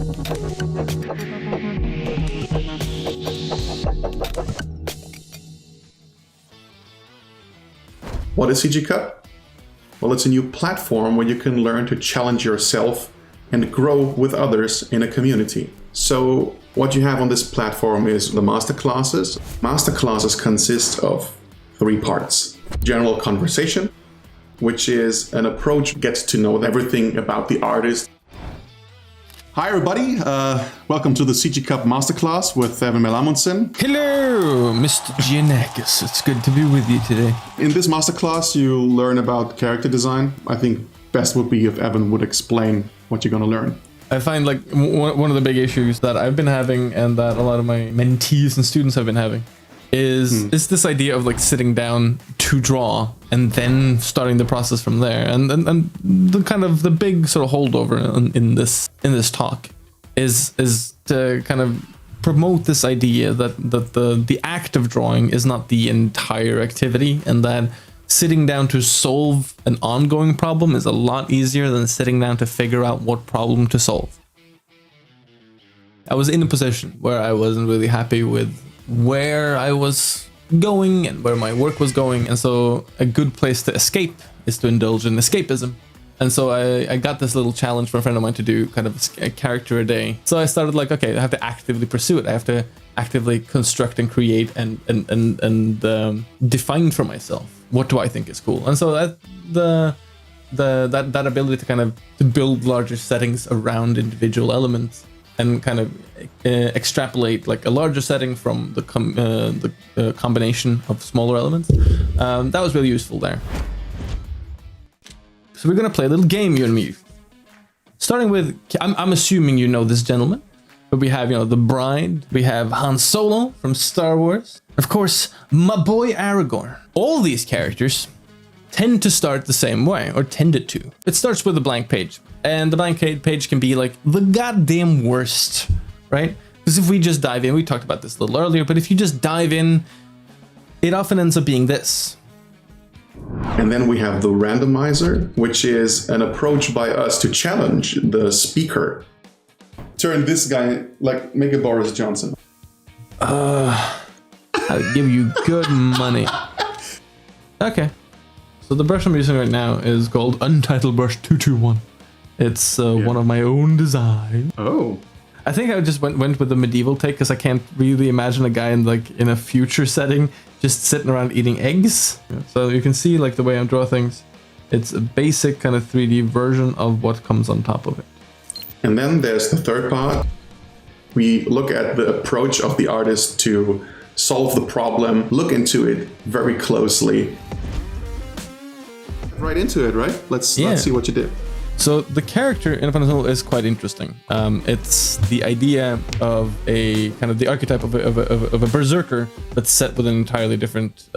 What is CGCUP? Well, it's a new platform where you can learn to challenge yourself and grow with others in a community. So what you have on this platform is the Masterclasses. Masterclasses consist of 3 parts. General conversation, which is an approach gets to know everything about the artist. Hi everybody, welcome to the CGCUP Masterclass with Evan Amundsen. Hello, Mr. Giannakis. It's good to be with you today. In this masterclass, you learn about character design. I think best would be if Evan would explain what you're going to learn. I find like one of the big issues that I've been having and that a lot of my mentees and students have been having is this idea of like sitting down to draw and then starting the process from there. And the kind of the big sort of holdover in this talk is to kind of promote this idea that the act of drawing is not the entire activity, and that sitting down to solve an ongoing problem is a lot easier than sitting down to figure out what problem to solve. I was in a position where I wasn't really happy with where I was going and where my work was going, and so a good place to escape is to indulge in escapism. And so I got this little challenge from a friend of mine to do kind of a character a day. So I started like, okay, I have to actively pursue it. I have to actively construct and create and define for myself what do I think is cool. And so that ability to kind of to build larger settings around individual elements and kind of extrapolate like a larger setting from the combination of smaller elements, that was really useful there. So we're gonna play a little game, you and me. Starting with, I'm assuming you know this gentleman, but we have, the bride, we have Han Solo from Star Wars, of course, my boy Aragorn. All these characters tend to start the same way, or tended to. It starts with a blank page, and the blank page can be like the goddamn worst, right? Because if we just dive in, we talked about this a little earlier, but if you just dive in, it often ends up being this. And then we have the randomizer, which is an approach by us to challenge the speaker. Turn this guy, like, make a Boris Johnson. I'll give you good money. Okay. So the brush I'm using right now is called Untitled Brush 221. It's one of my own design. Oh. I think I just went with the medieval take because I can't really imagine a guy in a future setting just sitting around eating eggs. Yeah. So you can see like the way I draw things. It's a basic kind of 3D version of what comes on top of it. And then there's the third part. We look at the approach of the artist to solve the problem, look into it very closely. Right into it, right? Let's see what you did. So the character in Final is quite interesting. It's the idea of a kind of the archetype of a berserker that's set with an entirely different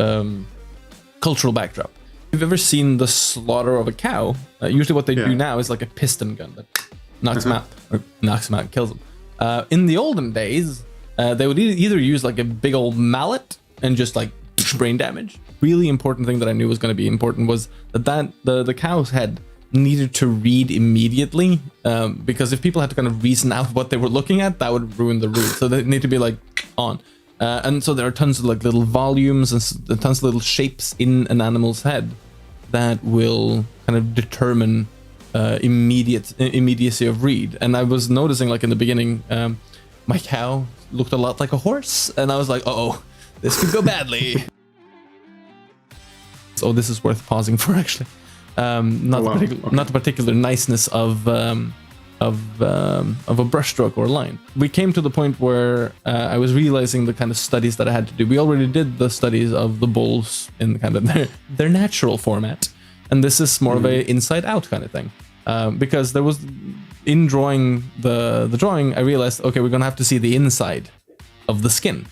cultural backdrop. If you've ever seen the slaughter of a cow, usually what they do now is like a piston gun that knocks him out, and kills him. In the olden days, they would either use like a big old mallet and just like brain damage. Really important thing that I knew was going to be important was that the cow's head needed to read immediately, because if people had to kind of reason out what they were looking at, that would ruin the read. So they need to be like on. And so there are tons of like little volumes and tons of little shapes in an animal's head that will kind of determine immediacy of read. And I was noticing like in the beginning, my cow looked a lot like a horse, and I was like, uh-oh, this could go badly. So this is worth pausing for, actually. Not the particular niceness of a brushstroke or line. We came to the point where I was realizing the kind of studies that I had to do. We already did the studies of the bulls in kind of their natural format, and this is more of a inside out kind of thing. Because there was, in drawing the drawing, I realized, okay, we're gonna have to see the inside of the skin.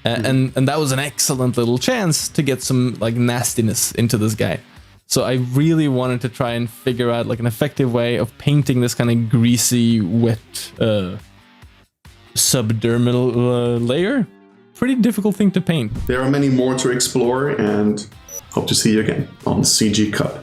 And that was an excellent little chance to get some like nastiness into this guy. So I really wanted to try and figure out like an effective way of painting this kind of greasy, wet subdermal layer. Pretty difficult thing to paint. There are many more to explore, and hope to see you again on CGCUP.